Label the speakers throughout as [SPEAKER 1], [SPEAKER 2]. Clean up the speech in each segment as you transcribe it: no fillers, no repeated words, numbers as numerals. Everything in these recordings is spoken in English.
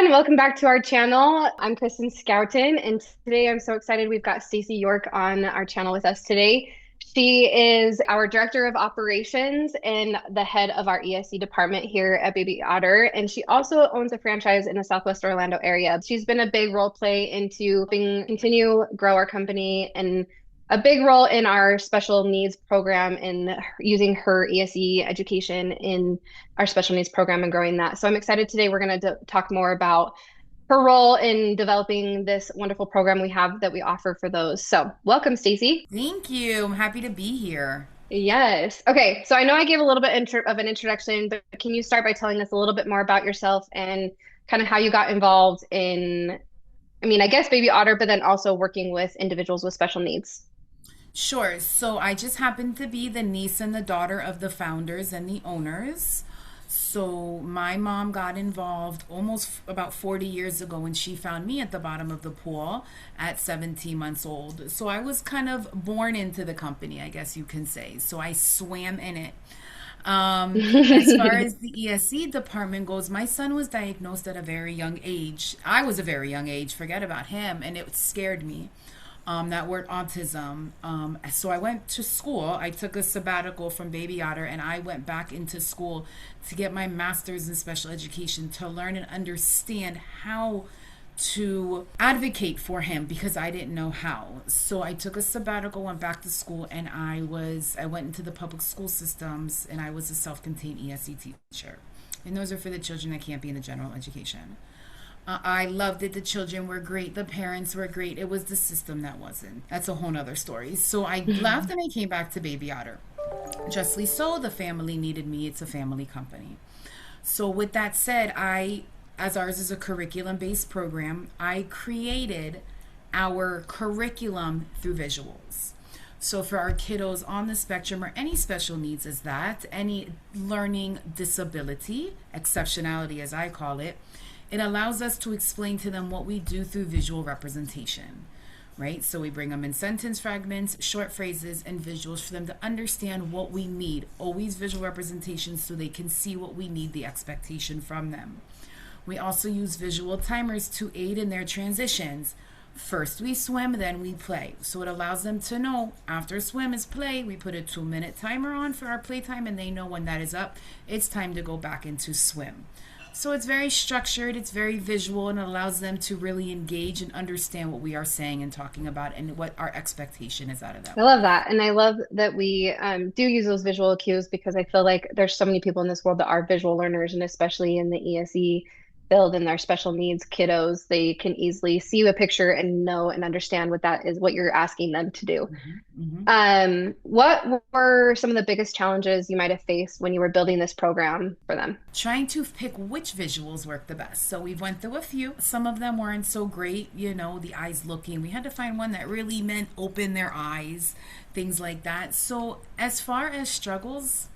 [SPEAKER 1] everyone. Welcome back to our channel. I'm Kristin Scouton, and today I'm so excited we've got Staci York on our channel with us today. She is our Director of Operations and the head of our ESC department here at Baby Otter, and she also owns a franchise in the Southwest Orlando area. She's been a big role play into helping continue grow our company and a big role in our special needs program in using her ESE education in our special needs program and growing that. So I'm excited today. We're going to talk more about her role in developing this wonderful program we have that we offer for those. So welcome, Staci.
[SPEAKER 2] Thank you. I'm happy to be here.
[SPEAKER 1] Yes. Okay. So I know I gave a little bit of an introduction, but can you start by telling us a little bit more about yourself and kind of how you got involved in, I mean, I guess Baby Otter, but then also working with individuals with special needs?
[SPEAKER 2] Sure. So I just happen to be the niece and the daughter of the founders and the owners. So my mom got involved almost about 40 years ago when she found me at the bottom of the pool at 17 months old. So I was kind of born into the company, I guess you can say. So I swam in it. As far as the ESC department goes, my son was diagnosed at a very young age. I was a very young age, forget about him, and it scared me. That word autism. So I went to school. I took a sabbatical from Baby Otter and I went back into school to get my master's in special education to learn and understand how to advocate for him because I didn't know how. So I took a sabbatical, went back to school, and I went into the public school systems and I was a self-contained ESC teacher. And those are for the children that can't be in the general education. I loved it. The children were great. The parents were great. It was the system that wasn't. That's a whole nother story. So I left and I came back to Baby Otter. Justly so, the family needed me. It's a family company. So with that said, as ours is a curriculum-based program, I created our curriculum through visuals. So for our kiddos on the spectrum or any special needs as that, any learning disability, exceptionality as I call it allows us to explain to them what we do through visual representation, right? So we bring them in sentence fragments, short phrases, and visuals for them to understand what we need. Always visual representations so they can see what we need, the expectation from them. We also use visual timers to aid in their transitions. First we swim, then we play. So it allows them to know after swim is play. We put a 2-minute timer on for our playtime and they know when that is up, it's time to go back into swim. So it's very structured, it's very visual, and it allows them to really engage and understand what we are saying and talking about and what our expectation is out of them.
[SPEAKER 1] I love that. And I love that we do use those visual cues because I feel like there's so many people in this world that are visual learners, and especially in the ESE field and their special needs kiddos, they can easily see a picture and know and understand what that is, what you're asking them to do.
[SPEAKER 2] Hmm.
[SPEAKER 1] What were some of the biggest challenges you might have faced when you were building this program for them?
[SPEAKER 2] Trying to pick which visuals work the best. So we went through a few. Some of them weren't so great, the eyes looking. We had to find one that really meant open their eyes, things like that. So as far as struggles,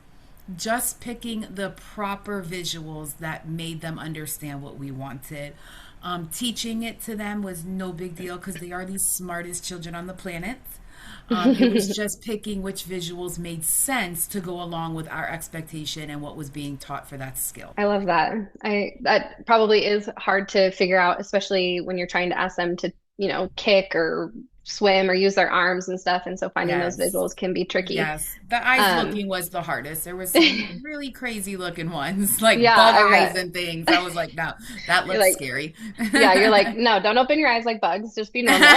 [SPEAKER 2] just picking the proper visuals that made them understand what we wanted. Teaching it to them was no big deal because they are the smartest children on the planet. It was just picking which visuals made sense to go along with our expectation and what was being taught for that skill.
[SPEAKER 1] I love that. That probably is hard to figure out, especially when you're trying to ask them to, kick or swim or use their arms and stuff. And so finding those
[SPEAKER 2] Yes.
[SPEAKER 1] visuals can be tricky.
[SPEAKER 2] Yes. The eyes
[SPEAKER 1] Um,
[SPEAKER 2] looking was the hardest. There were some really crazy looking ones, like
[SPEAKER 1] yeah,
[SPEAKER 2] bug
[SPEAKER 1] I
[SPEAKER 2] eyes
[SPEAKER 1] bet.
[SPEAKER 2] and things. I was like, no, that
[SPEAKER 1] You're
[SPEAKER 2] looks
[SPEAKER 1] like,
[SPEAKER 2] scary.
[SPEAKER 1] yeah, you're like, no, don't open your eyes like bugs. Just be normal.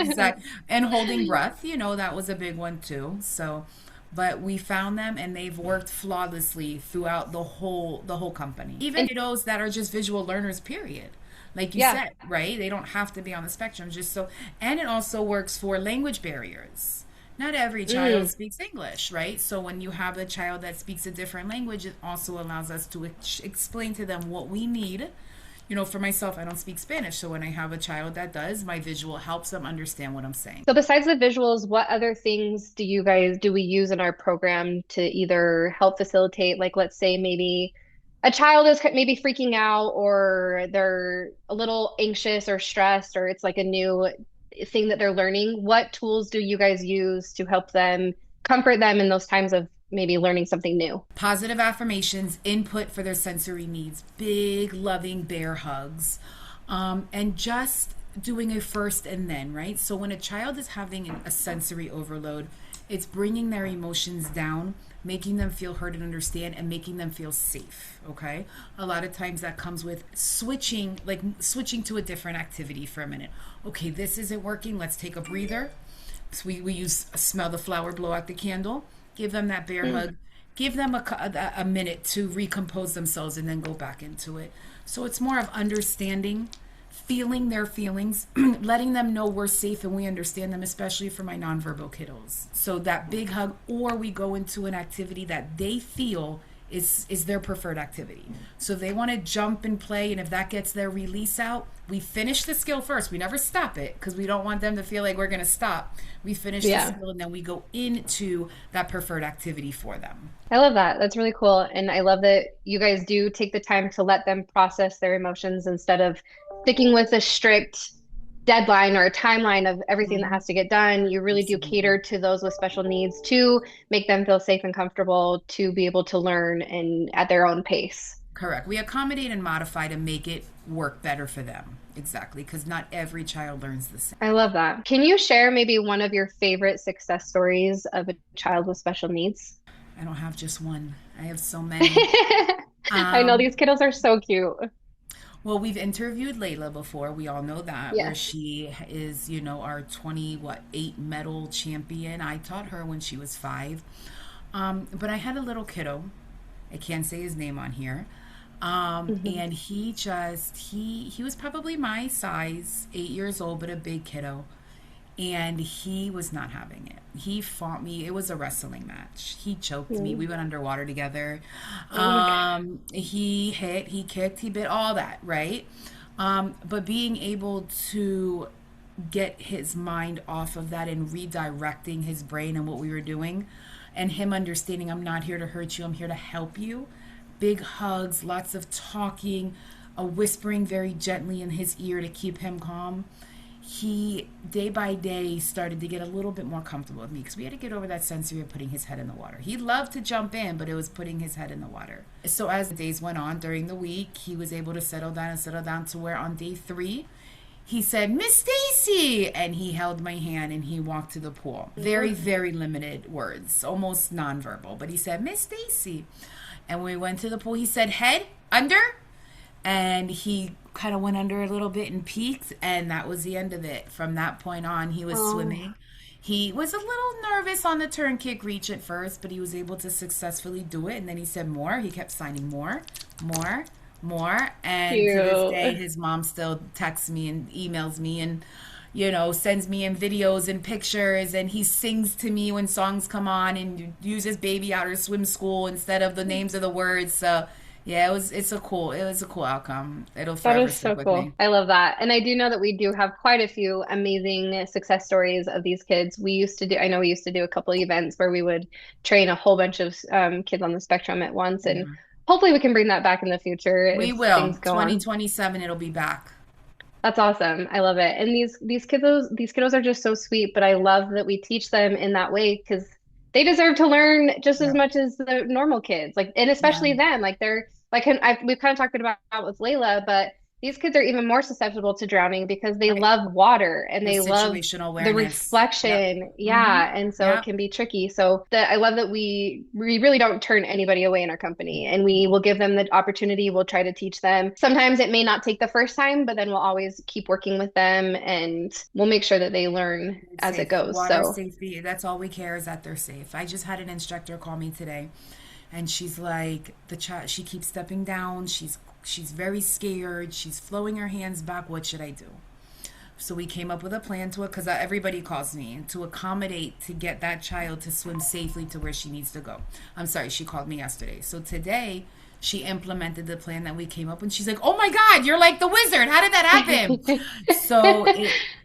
[SPEAKER 2] Exactly. And holding breath, that was a big one too. So, but we found them and they've worked flawlessly throughout the whole company. Even
[SPEAKER 1] And
[SPEAKER 2] kiddos that are just visual learners, period. Like you
[SPEAKER 1] yeah.
[SPEAKER 2] said, right? They don't have to be on the spectrum just so, and it also works for language barriers. Not every child
[SPEAKER 1] Mm.
[SPEAKER 2] speaks English, right? So when you have a child that speaks a different language, it also allows us to explain to them what we need. For myself, I don't speak Spanish, so when I have a child that does, my visual helps them understand what I'm saying.
[SPEAKER 1] So besides the visuals, what other things do we use in our program to either help facilitate, like let's say maybe a child is maybe freaking out or they're a little anxious or stressed or it's like a new thing that they're learning. What tools do you guys use to help them comfort them in those times of maybe learning something new.
[SPEAKER 2] Positive affirmations, input for their sensory needs, big loving bear hugs, and just doing a first and then, right? So when a child is having a sensory overload, it's bringing their emotions down, making them feel heard and understand, and making them feel safe. Okay, a lot of times that comes with switching to a different activity for a minute. Okay, this isn't working, let's take a breather. So we use smell the flower, blow out the candle, give them that bear hug, give them a minute to recompose themselves, and then go back into it. So it's more of understanding, feeling their feelings, letting them know we're safe and we understand them, especially for my nonverbal kiddos. So that big hug, or we go into an activity that they feel is their preferred activity. So they want to jump and play, and if that gets their release out, we finish the skill first. We never stop it because we don't want them to feel like we're going to stop. We finish the skill and then we go into that preferred activity for them.
[SPEAKER 1] I love that. That's really cool. And I love that you guys do take the time to let them process their emotions instead of sticking with a strict deadline or a timeline of everything that has to get done. You really do
[SPEAKER 2] Absolutely.
[SPEAKER 1] cater to those with special needs to make them feel safe and comfortable to be able to learn and at their own pace.
[SPEAKER 2] Correct. We accommodate and modify to make it work better for them. Exactly. Because not every child learns the same.
[SPEAKER 1] I love that. Can you share maybe one of your favorite success stories of a child with special needs?
[SPEAKER 2] I don't have just one, I have so many.
[SPEAKER 1] I know
[SPEAKER 2] Um,
[SPEAKER 1] these kiddos are so cute.
[SPEAKER 2] Well, we've interviewed Layla before. We all know that, where
[SPEAKER 1] Yes.
[SPEAKER 2] she is, our 8 medal champion. I taught her when she was 5. But I had a little kiddo. I can't say his name on here.
[SPEAKER 1] Hmm.
[SPEAKER 2] And he was probably my size, 8 years old, but a big kiddo. And he was not having it. He fought me. It was a wrestling match. He choked me. We went underwater together.
[SPEAKER 1] Oh my God.
[SPEAKER 2] He hit, he kicked, he bit, all that, right? But being able to get his mind off of that and redirecting his brain and what we were doing, and him understanding I'm not here to hurt you, I'm here to help you. Big hugs, lots of talking, a whispering very gently in his ear to keep him calm. He day by day started to get a little bit more comfortable with me because we had to get over that sensory of putting his head in the water. He loved to jump in, but it was putting his head in the water. So as the days went on during the week, he was able to settle down to where on day 3 he said, Miss Stacy, and he held my hand and he walked to the pool. Very, very limited words, almost nonverbal, but he said, Miss Stacy. And when we went to the pool, he said, head under, and he kind of went under a little bit and peeked, and that was the end of it. From that point on, he was
[SPEAKER 1] Oh,
[SPEAKER 2] swimming. He was a little nervous on the turn kick reach at first, but he was able to successfully do it. And then he said more. He kept signing more, more, more. And to this day,
[SPEAKER 1] cute.
[SPEAKER 2] his mom still texts me and emails me and, sends me in videos and pictures. And he sings to me when songs come on and uses Baby Otter Swim School instead of the names of the words. So, yeah, it was a cool outcome. It'll
[SPEAKER 1] That
[SPEAKER 2] forever
[SPEAKER 1] is
[SPEAKER 2] stick
[SPEAKER 1] so
[SPEAKER 2] with
[SPEAKER 1] cool.
[SPEAKER 2] me.
[SPEAKER 1] I love that. And I do know that we do have quite a few amazing success stories of these kids. I know we used to do a couple of events where we would train a whole bunch of kids on the spectrum at once. And
[SPEAKER 2] Yeah.
[SPEAKER 1] hopefully we can bring that back in the future
[SPEAKER 2] We
[SPEAKER 1] if things
[SPEAKER 2] will.
[SPEAKER 1] go on.
[SPEAKER 2] 2027, it'll be back.
[SPEAKER 1] That's awesome. I love it. And these kiddos are just so sweet, but I love that we teach them in that way because they deserve to learn just as
[SPEAKER 2] Yeah.
[SPEAKER 1] much as the normal kids. Like, and
[SPEAKER 2] Yeah.
[SPEAKER 1] especially them, like they're like we've kind of talked about with Layla, but these kids are even more susceptible to drowning because they
[SPEAKER 2] Right.
[SPEAKER 1] love water and
[SPEAKER 2] The
[SPEAKER 1] they love
[SPEAKER 2] situational
[SPEAKER 1] the
[SPEAKER 2] awareness. Yep.
[SPEAKER 1] reflection.
[SPEAKER 2] Mm-hmm.
[SPEAKER 1] Yeah, and so it
[SPEAKER 2] Yep.
[SPEAKER 1] can be tricky. So that I love that we really don't turn anybody away in our company and we will give them the opportunity. We'll try to teach them. Sometimes it may not take the first time, but then we'll always keep working with them and we'll make sure that they learn as it
[SPEAKER 2] Safe.
[SPEAKER 1] goes.
[SPEAKER 2] Water
[SPEAKER 1] So
[SPEAKER 2] safety. That's all we care is that they're safe. I just had an instructor call me today and she's like the child she keeps stepping down. She's very scared. She's flowing her hands back. What should I do? So we came up with a plan to it because everybody calls me to accommodate to get that child to swim safely to where she needs to go. I'm sorry, she called me yesterday. So today she implemented the plan that we came up with. And she's like, "Oh my God, you're like the wizard. How did that happen?" So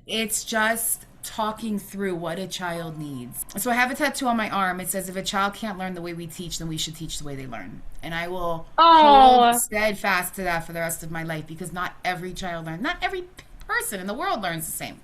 [SPEAKER 2] it's just talking through what a child needs. So I have a tattoo on my arm. It says, "If a child can't learn the way we teach, then we should teach the way they learn." And I will hold
[SPEAKER 1] Oh,
[SPEAKER 2] steadfast to that for the rest of my life because not every child learns, not every person in the world learns the same,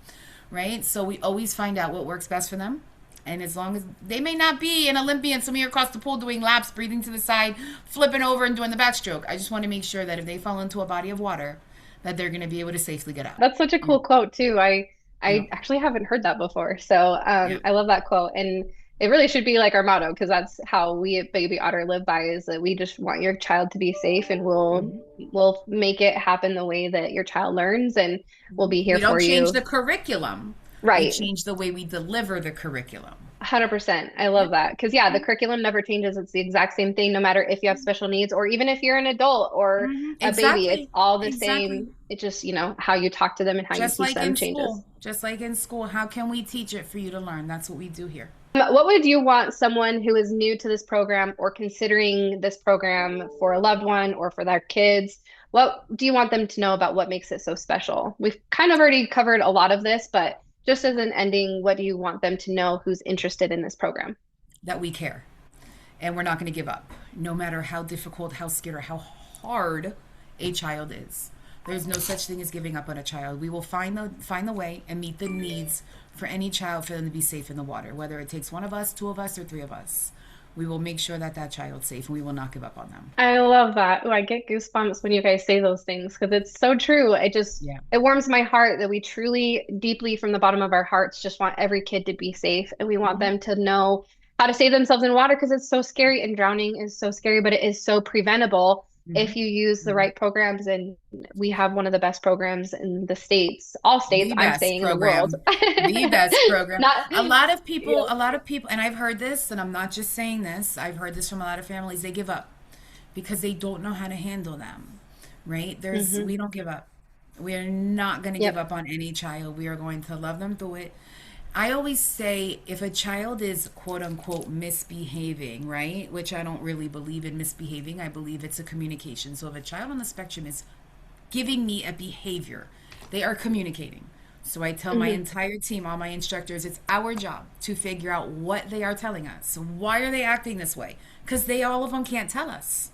[SPEAKER 2] right? So we always find out what works best for them And as long as they may not be an Olympian somewhere across the pool doing laps, breathing to the side, flipping over and doing the backstroke, I just want to make sure that if they fall into a body of water, that they're going to be able to safely get out.
[SPEAKER 1] That's such a
[SPEAKER 2] Yeah.
[SPEAKER 1] cool quote too. I
[SPEAKER 2] Yeah.
[SPEAKER 1] I actually haven't heard that before. So
[SPEAKER 2] Yeah.
[SPEAKER 1] I love that quote. And it really should be like our motto because that's how we at Baby Otter live by is that we just want your child to be safe and we'll make it happen the way that your child learns and we'll be here
[SPEAKER 2] We
[SPEAKER 1] for
[SPEAKER 2] don't change
[SPEAKER 1] you.
[SPEAKER 2] the curriculum. We
[SPEAKER 1] Right.
[SPEAKER 2] change the way we deliver the curriculum.
[SPEAKER 1] 100%. I
[SPEAKER 2] Yeah.
[SPEAKER 1] love that. Because, yeah, the curriculum never changes. It's the exact same thing, no matter if you have special needs or even if you're an adult or a baby. It's
[SPEAKER 2] Exactly.
[SPEAKER 1] all the
[SPEAKER 2] Exactly.
[SPEAKER 1] same. It just, how you talk to them and how you
[SPEAKER 2] Just
[SPEAKER 1] teach
[SPEAKER 2] like
[SPEAKER 1] them
[SPEAKER 2] in
[SPEAKER 1] changes.
[SPEAKER 2] school. Just like in school. How can we teach it for you to learn? That's what we do here.
[SPEAKER 1] What would you want someone who is new to this program or considering this program for a loved one or for their kids? What do you want them to know about what makes it so special? We've kind of already covered a lot of this, but just as an ending, what do you want them to know who's interested in this program?
[SPEAKER 2] That we care. And we're not going to give up, no matter how difficult, how scared, or how hard a child is. There's no such thing as giving up on a child. We will find the way and meet the needs for any child for them to be safe in the water, whether it takes one of us, two of us, or three of us. We will make sure that that child's safe, and we will not give up on them.
[SPEAKER 1] I love that. Oh, I get goosebumps when you guys say those things because it's so true.
[SPEAKER 2] Yeah.
[SPEAKER 1] It warms my heart that we truly, deeply from the bottom of our hearts, just want every kid to be safe and we want
[SPEAKER 2] Mhm.
[SPEAKER 1] them to know how to save themselves in water because it's so scary and drowning is so scary, but it is so preventable if
[SPEAKER 2] Mhm.
[SPEAKER 1] you use the
[SPEAKER 2] Mhm.
[SPEAKER 1] right programs. And we have one of the best programs in the states, all states,
[SPEAKER 2] The
[SPEAKER 1] I'm
[SPEAKER 2] best
[SPEAKER 1] saying in the world.
[SPEAKER 2] program. The best program.
[SPEAKER 1] Not,
[SPEAKER 2] A lot of people, and I've heard this, and I'm not just saying this, I've heard this from a lot of families, they give up because they don't know how to handle them, right?
[SPEAKER 1] hmm
[SPEAKER 2] We don't give up. We are not going to give
[SPEAKER 1] Yep.
[SPEAKER 2] up on any child. We are going to love them through it. I always say if a child is quote unquote misbehaving, right? Which I don't really believe in misbehaving. I believe it's a communication. So if a child on the spectrum is giving me a behavior, they are communicating. So I tell my
[SPEAKER 1] hmm
[SPEAKER 2] entire team, all my instructors, it's our job to figure out what they are telling us. So why are they acting this way? Because they all of them can't tell us.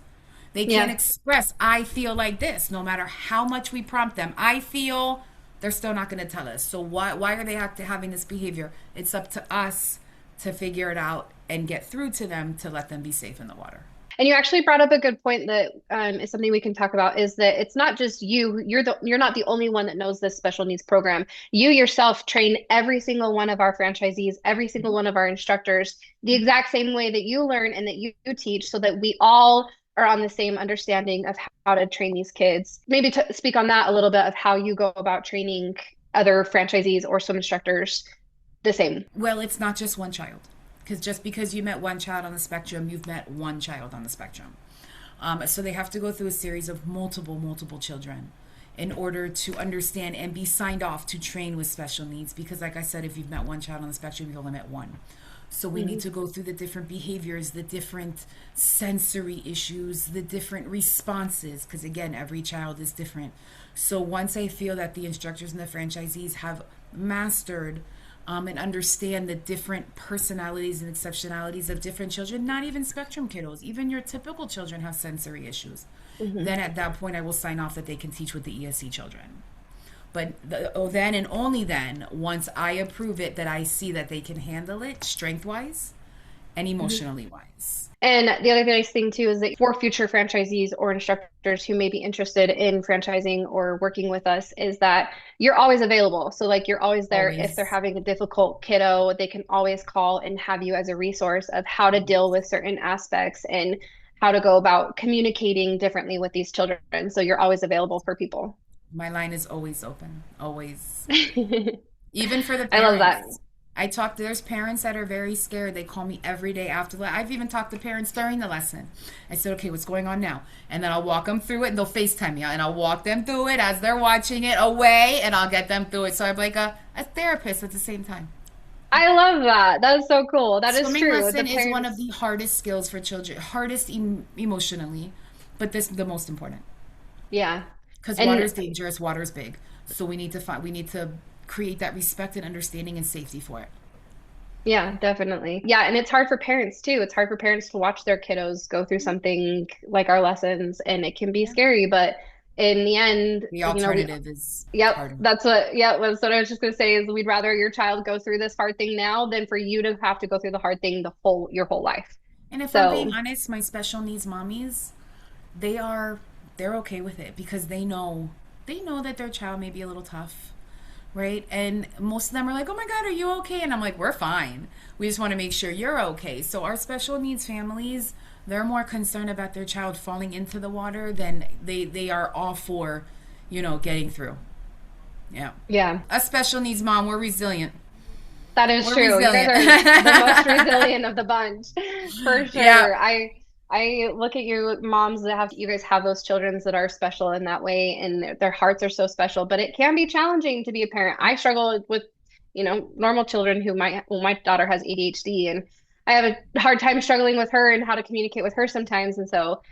[SPEAKER 2] They can't
[SPEAKER 1] Yeah.
[SPEAKER 2] express, I feel like this, no matter how much we prompt them. I feel, they're still not going to tell us. So why are they having this behavior? It's up to us to figure it out and get through to them to let them be safe in the water.
[SPEAKER 1] And you actually brought up a good point that is something we can talk about is that it's not just you. You're not the only one that knows this special needs program. You yourself train every single one of our franchisees, every single
[SPEAKER 2] Mhm.
[SPEAKER 1] one of our instructors, the
[SPEAKER 2] Mhm.
[SPEAKER 1] exact same way that you learn and that you teach, so that we all are on the same understanding of how to train these kids. Maybe to speak on that a little bit of how you go about training other franchisees or swim instructors the same.
[SPEAKER 2] Well, it's not just one child. Because just because you met one child on the spectrum, you've met one child on the spectrum. So they have to go through a series of multiple children in order to understand and be signed off to train with special needs. Because, like I said, if you've met one child on the spectrum, you've only met one. So we need
[SPEAKER 1] hmm
[SPEAKER 2] to go through the different behaviors, the different sensory issues, the different responses, because again, every child is different. So once I feel that the instructors and the franchisees have mastered and understand the different personalities and exceptionalities of different children, not even spectrum kiddos, even your typical children have sensory issues,
[SPEAKER 1] hmm
[SPEAKER 2] then at that point I will sign off that they can teach with the ESC children. But then and only then, once I approve it, that I see that they can handle it strength wise and emotionally wise.
[SPEAKER 1] And the other nice thing too is that for future franchisees or instructors who may be interested in franchising or working with us, is that you're always available. So like you're always there if they're
[SPEAKER 2] Always.
[SPEAKER 1] having a difficult kiddo, they can always call and have you as a resource of how to deal with certain aspects and how to go about communicating differently with these children. So you're always available for people.
[SPEAKER 2] My line is always open, always.
[SPEAKER 1] I
[SPEAKER 2] Even for the
[SPEAKER 1] love that.
[SPEAKER 2] parents. There's parents that are very scared. They call me every day after. I've even talked to parents during the lesson. I said, okay, what's going on now? And then I'll walk them through it and they'll FaceTime me. And I'll walk them through it as they're watching it away and I'll get them through it. So I'm like a therapist at the same time.
[SPEAKER 1] I love that. That is so cool. That is
[SPEAKER 2] Swimming
[SPEAKER 1] true. The
[SPEAKER 2] lesson is one of
[SPEAKER 1] parents,
[SPEAKER 2] the hardest skills for children, hardest emotionally, but this the most important.
[SPEAKER 1] yeah.
[SPEAKER 2] Because water
[SPEAKER 1] And
[SPEAKER 2] is dangerous, water is big. So we need to create that respect and understanding and safety for it.
[SPEAKER 1] yeah, definitely. Yeah, and it's hard for parents too. It's hard for parents to watch their kiddos go through something like our lessons, and it can be
[SPEAKER 2] Yeah.
[SPEAKER 1] scary, but in the end,
[SPEAKER 2] The
[SPEAKER 1] you know, we,
[SPEAKER 2] alternative is
[SPEAKER 1] yep,
[SPEAKER 2] harder.
[SPEAKER 1] that's what I was just gonna say is we'd rather your child go through this hard thing now than for you to have to go through the hard thing your whole life.
[SPEAKER 2] And if I'm being
[SPEAKER 1] So
[SPEAKER 2] honest, my special needs mommies, they are they're okay with it because they know that their child may be a little tough, right? And most of them are like, "Oh my God, are you okay?" And I'm like, "We're fine. We just want to make sure you're okay." So our special needs families, they're more concerned about their child falling into the water than they are all for, getting through. Yeah.
[SPEAKER 1] yeah.
[SPEAKER 2] Us special needs mom, we're resilient.
[SPEAKER 1] That is
[SPEAKER 2] We're
[SPEAKER 1] true. You guys
[SPEAKER 2] resilient.
[SPEAKER 1] are the most resilient of the bunch, for
[SPEAKER 2] Yeah.
[SPEAKER 1] sure. I look at you moms that have you guys have those children that are special in that way, and their hearts are so special. But it can be challenging to be a parent. I struggle with, normal children who might. Well, my daughter has ADHD, and I have a hard time struggling with her and how to communicate with her sometimes. And so,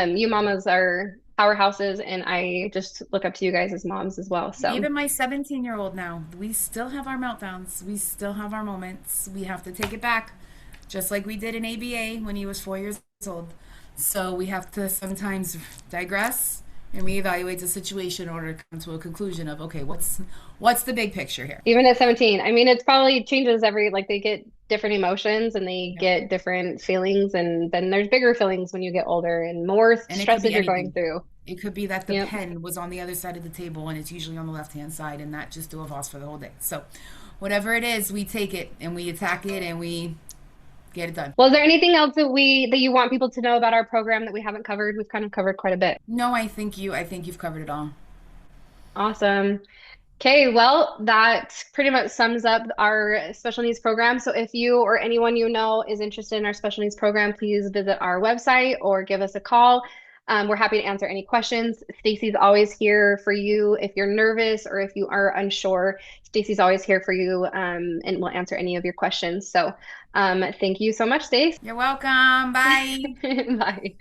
[SPEAKER 1] you mamas are powerhouses, and I just look up to you guys as moms as well. So.
[SPEAKER 2] Even my 17-year-old now, we still have our meltdowns. We still have our moments. We have to take it back, just like we did in ABA when he was 4 years old. So we have to sometimes digress and reevaluate the situation in order to come to a conclusion of, okay, what's the big picture here?
[SPEAKER 1] Even at 17, I mean, it's probably changes like they get different emotions and they
[SPEAKER 2] Yep.
[SPEAKER 1] get different feelings. And then there's bigger feelings when you get older and more
[SPEAKER 2] And it could
[SPEAKER 1] stresses
[SPEAKER 2] be
[SPEAKER 1] you're going
[SPEAKER 2] anything.
[SPEAKER 1] through.
[SPEAKER 2] It could be that the
[SPEAKER 1] Yep.
[SPEAKER 2] pen was on the other side of the table and it's usually on the left hand side, and that just threw us for the whole day. So, whatever it is, we take it and we attack it and we get it done.
[SPEAKER 1] Well, is there anything else that you want people to know about our program that we haven't covered? We've kind of covered quite a bit.
[SPEAKER 2] No, I think you've covered it all.
[SPEAKER 1] Awesome. Okay, well, that pretty much sums up our special needs program. So if you or anyone you know is interested in our special needs program, please visit our website or give us a call. We're happy to answer any questions. Stacy's always here for you if you're nervous or if you are unsure. Stacy's always here for you, and will answer any of your questions. So thank you so much, Stace.
[SPEAKER 2] You're welcome. Bye.
[SPEAKER 1] Bye.